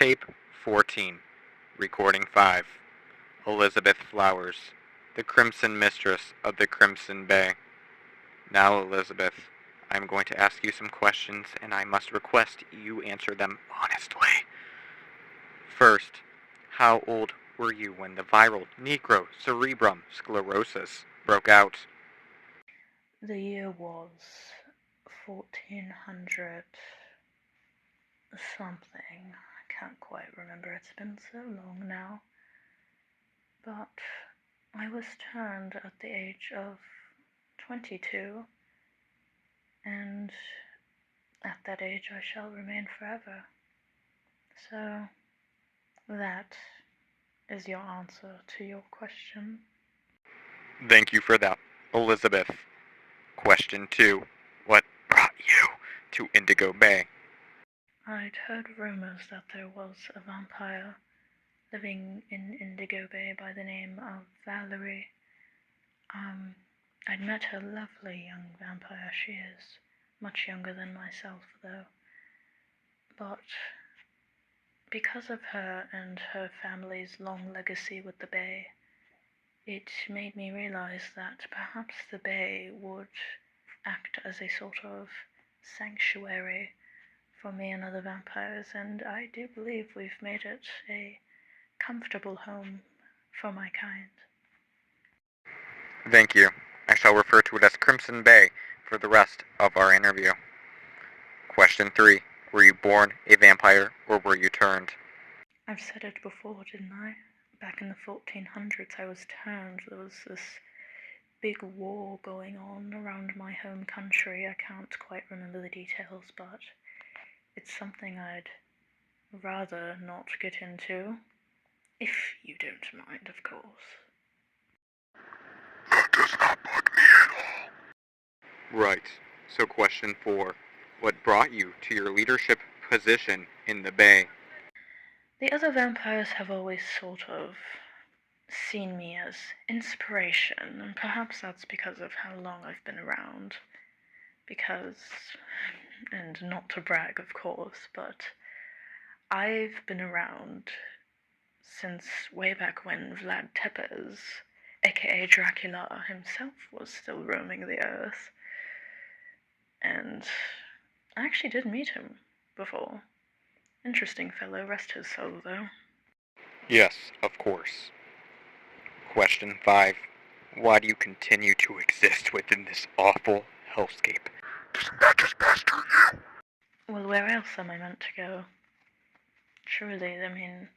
Tape 14, Recording 5, Elizabeth Flowers, the Crimson Mistress of the Crimson Bay. Now, Elizabeth, I'm going to ask you some questions, and I must request you answer them honestly. First, how old were you when the viral cerebrum sclerosis broke out? The year was 1400 something. I can't quite remember, it's been so long now. But I was turned at the age of 22, and at that age I shall remain forever. So that is your answer to your question. Thank you for that, Elizabeth. Question 2. What brought you to Indigo Bay? I'd heard rumors that there was a vampire living in Indigo Bay by the name of Valerie. I'd met a lovely young vampire. She is much younger than myself, though. But because of her and her family's long legacy with the Bay, it made me realize that perhaps the Bay would act as a sort of sanctuary for me and other vampires, and I do believe we've made it a comfortable home for my kind. Thank you. I shall refer to it as Crimson Bay for the rest of our interview. Question 3. Were you born a vampire, or were you turned? I've said it before, didn't I? Back in the 1400s I was turned. There was this big war going on around my home country. I can't quite remember the details, but it's something I'd rather not get into. If you don't mind, of course. That does not bug me at all. Right. So question 4. What brought you to your leadership position in the Bay? The other vampires have always sort of seen me as inspiration, and perhaps that's because of how long I've been around. Because, and not to brag, of course, but I've been around since way back when Vlad Tepes, aka Dracula himself, was still roaming the earth. And I actually did meet him before. Interesting fellow, rest his soul, though. Yes, of course. Question 5. Why do you continue to exist within this awful hellscape? Doesn't that just pester you? Well, where else am I meant to go? Surely, I mean,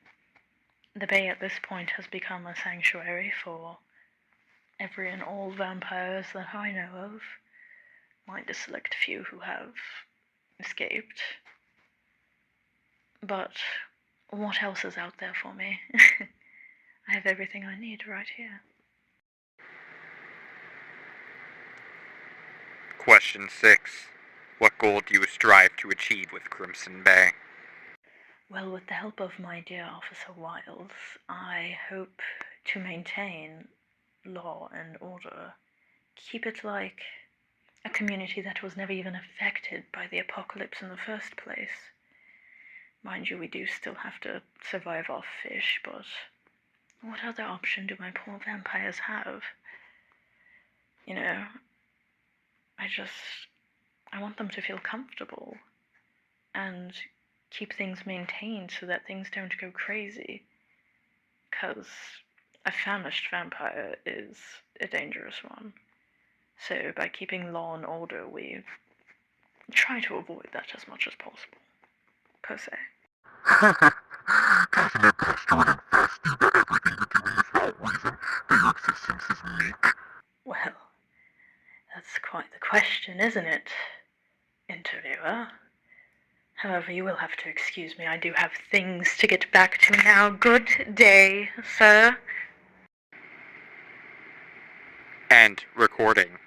the Bay at this point has become a sanctuary for every and all vampires that I know of. Mind a select few who have escaped. But what else is out there for me? I have everything I need right here. Question 6. What goal do you strive to achieve with Crimson Bay? Well, with the help of my dear Officer Wiles, I hope to maintain law and order. Keep it like a community that was never even affected by the apocalypse in the first place. Mind you, we do still have to survive off fish, but what other option do my poor vampires have? You know, I want them to feel comfortable and keep things maintained so that things don't go crazy. 'Cause a famished vampire is a dangerous one. So by keeping law and order, we try to avoid that as much as possible, per se. Doesn't it pester and infest you that everything you're doing is for a reason, that your existence is meek? Well, that's quite the question, isn't it, interviewer? However, you will have to excuse me. I do have things to get back to now. Good day, sir. End recording.